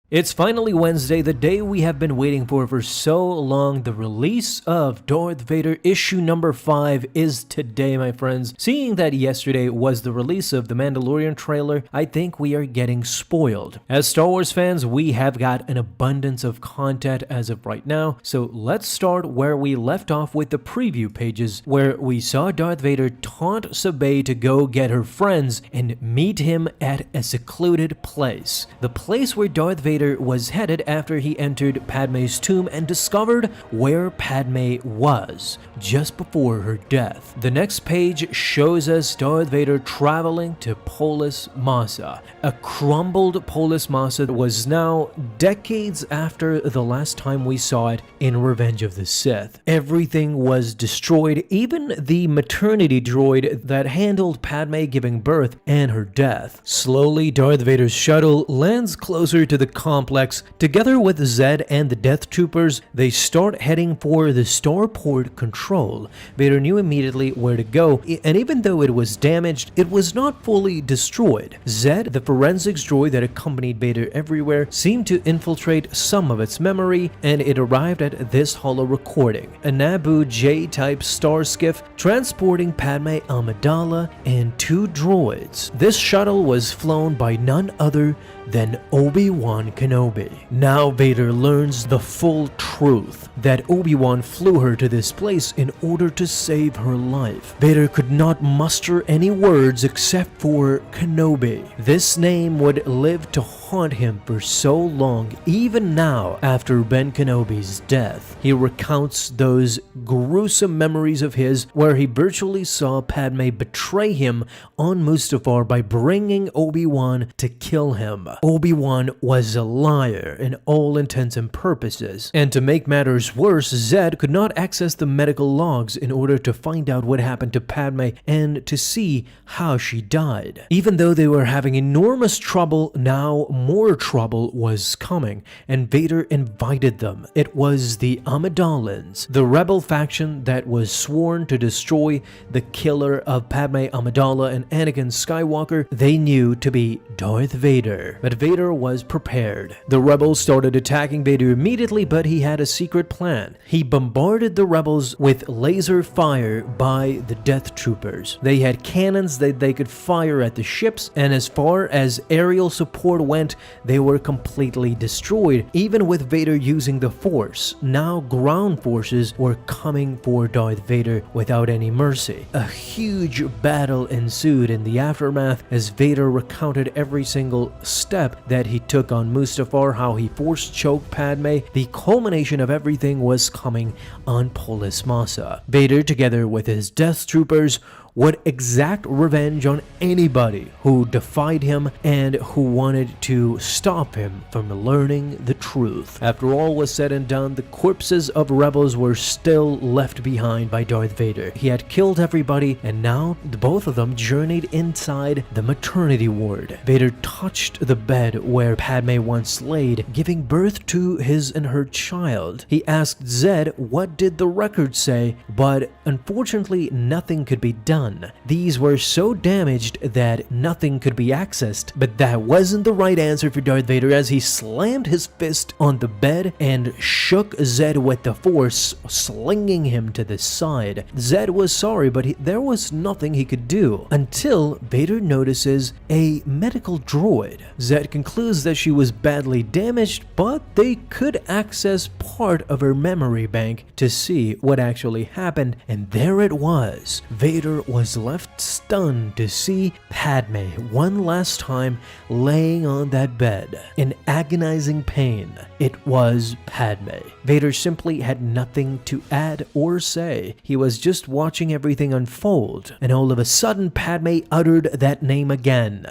It's finally Wednesday, the day we have been waiting for so long. The release of Darth Vader issue number 5 is today, my friends. Seeing that yesterday was the release of the Mandalorian trailer, I think we are getting spoiled. As Star Wars fans, we have got an abundance of content as of right now, so let's start where we left off with the preview pages, where we saw Darth Vader taunt Sabé to go get her friends and meet him at a secluded place. The place where Darth Vader was headed after he entered Padmé's tomb and discovered where Padmé was just before her death. The next page shows us Darth Vader traveling to Polis, Massa. A crumbled Polis Massa was now decades after the last time we saw it in Revenge of the Sith. Everything was destroyed, even the maternity droid that handled Padmé giving birth and her death. Slowly, Darth Vader's shuttle lands closer to the complex. Together with Zed and the Death Troopers, they start heading for the starport control. Vader knew immediately where to go, and even though it was damaged, it was not fully destroyed. Zed, the forensics droid that accompanied Vader everywhere, seemed to infiltrate some of its memory, and it arrived at this holo recording, a Naboo J-type star skiff transporting Padmé Amidala and 2 droids. This shuttle was flown by none other than Obi-Wan Kenobi. Now Vader learns the full truth, that Obi-Wan flew her to this place in order to save her life. Vader could not muster any words except for Kenobi. This name would live to haunt him for so long, even now after Ben Kenobi's death. He recounts those gruesome memories of his where he virtually saw Padmé betray him on Mustafar by bringing Obi-Wan to kill him. Obi-Wan was a liar in all intents and purposes, and to make matters worse, Zed could not access the medical logs in order to find out what happened to Padmé and to see how she died. Even though they were having enormous trouble, now more trouble was coming, and Vader invited them. It was the Amidalans, the rebel faction that was sworn to destroy the killer of Padmé Amidala and Anakin Skywalker. They knew to be Darth Vader. But Vader was prepared. The rebels started attacking Vader immediately, but he had a secret plan. He bombarded the rebels with laser fire by the Death Troopers. They had cannons that they could fire at the ships, and as far as aerial support went, they were completely destroyed, even with Vader using the Force. Now ground forces were coming for Darth Vader without any mercy. A huge battle ensued in the aftermath as Vader recounted every single step that he took on Mustafar, how he force-choked Padmé. The culmination of everything was coming on Polis Massa. Vader, together with his Death Troopers, would exact revenge on anybody who defied him and who wanted to stop him from learning the truth. After all was said and done, the corpses of rebels were still left behind by Darth Vader. He had killed everybody, and now both of them journeyed inside the maternity ward. Vader touched the bed where Padmé once laid, giving birth to his and her child. He asked Zed what did the record say, but unfortunately nothing could be done. These were so damaged that nothing could be accessed, but that wasn't the right answer for Darth Vader, as he slammed his fist on the bed and shook Zed with the Force, slinging him to the side. Zed was sorry, but there was nothing he could do until Vader notices a medical droid. Zed concludes that she was badly damaged, but they could access part of her memory bank to see what actually happened, and there it was. Vader was left stunned to see Padmé one last time laying on that bed in agonizing pain. It was Padmé. Vader simply had nothing to add or say. He was just watching everything unfold, and all of a sudden Padmé uttered that name again,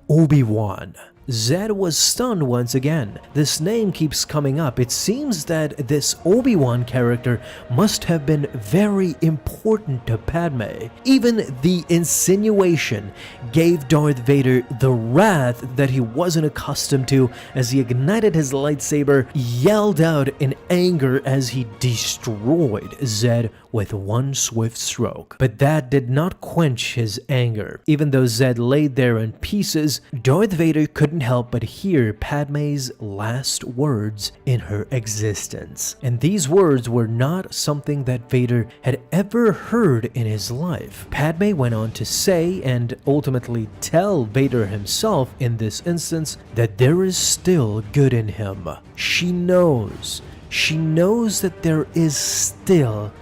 Obi-Wan. Zed was stunned once again. This name keeps coming up. It seems that this Obi-Wan character must have been very important to Padmé. Even the insinuation gave Darth Vader the wrath that he wasn't accustomed to as he ignited his lightsaber, yelled out in anger as he destroyed Zed with one swift stroke. But that did not quench his anger. Even though Zed laid there in pieces, Darth Vader couldn't help but hear Padmé's last words in her existence. And these words were not something that Vader had ever heard in his life. Padmé went on to say, and ultimately tell Vader himself in this instance, that there is still good in him. She knows that there is still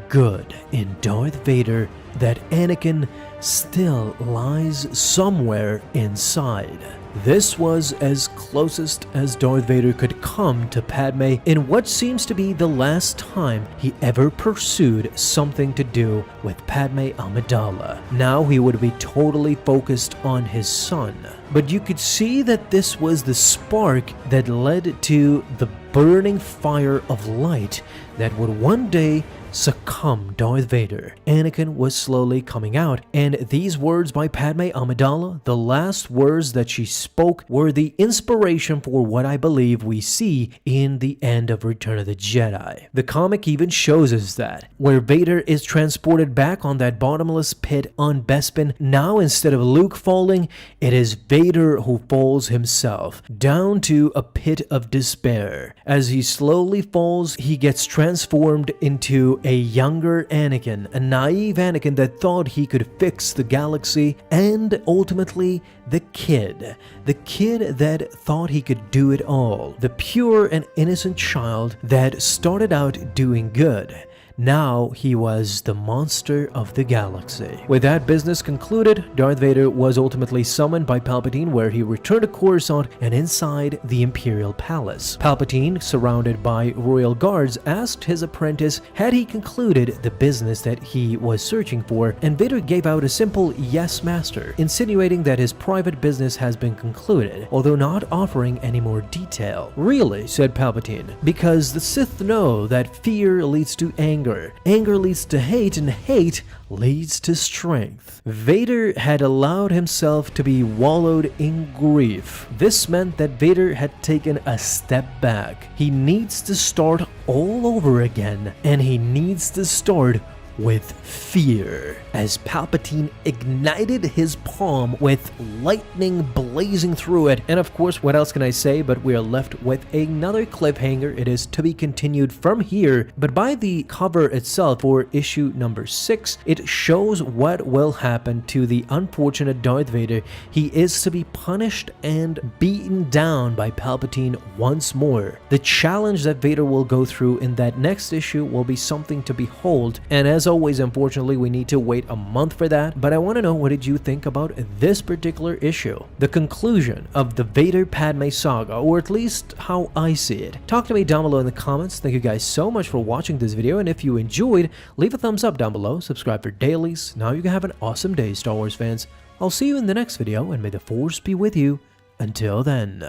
good in Darth Vader, that Anakin still lies somewhere inside. This was as closest as Darth Vader could come to Padmé in what seems to be the last time he ever pursued something to do with Padmé Amidala. Now he would be totally focused on his son. But you could see that this was the spark that led to the burning fire of light that would one day succumb Darth Vader. Anakin was slowly coming out, and these words by Padmé Amidala, the last words that she spoke, were the inspiration for what I believe we see in the end of Return of the Jedi. The comic even shows us that, where Vader is transported back on that bottomless pit on Bespin. Now instead of Luke falling, it is Vader who falls himself, down to a pit of despair. As he slowly falls, he gets transformed into a younger Anakin, a naive Anakin that thought he could fix the galaxy, and ultimately the kid that thought he could do it all, the pure and innocent child that started out doing good. Now he was the monster of the galaxy. With that business concluded, Darth Vader was ultimately summoned by Palpatine, where he returned to Coruscant and inside the Imperial Palace. Palpatine, surrounded by royal guards, asked his apprentice had he concluded the business that he was searching for, and Vader gave out a simple "Yes, Master," insinuating that his private business has been concluded, although not offering any more detail. "Really," said Palpatine, "because the Sith know that fear leads to anger. Anger leads to hate, and hate leads to strength." Vader had allowed himself to be wallowed in grief. This meant that Vader had taken a step back. He needs to start all over again, and he needs to start with fear. As Palpatine ignited his palm with lightning blazing through it. And of course, what else can I say, but we are left with another cliffhanger. It is to be continued from here, but by the cover itself for issue number 6, it shows what will happen to the unfortunate Darth Vader. He is to be punished and beaten down by Palpatine once more. The challenge that Vader will go through in that next issue will be something to behold, and as always, unfortunately, we need to wait a month for that. But I want to know, what did you think about this particular issue? The conclusion of the Vader Padmé saga, or at least how I see it. Talk to me down below in the comments. Thank you guys so much for watching this video, and if you enjoyed, leave a thumbs up down below, subscribe for dailies. Now you can have an awesome day, Star Wars fans. I'll see you in the next video, and may the Force be with you. Until then.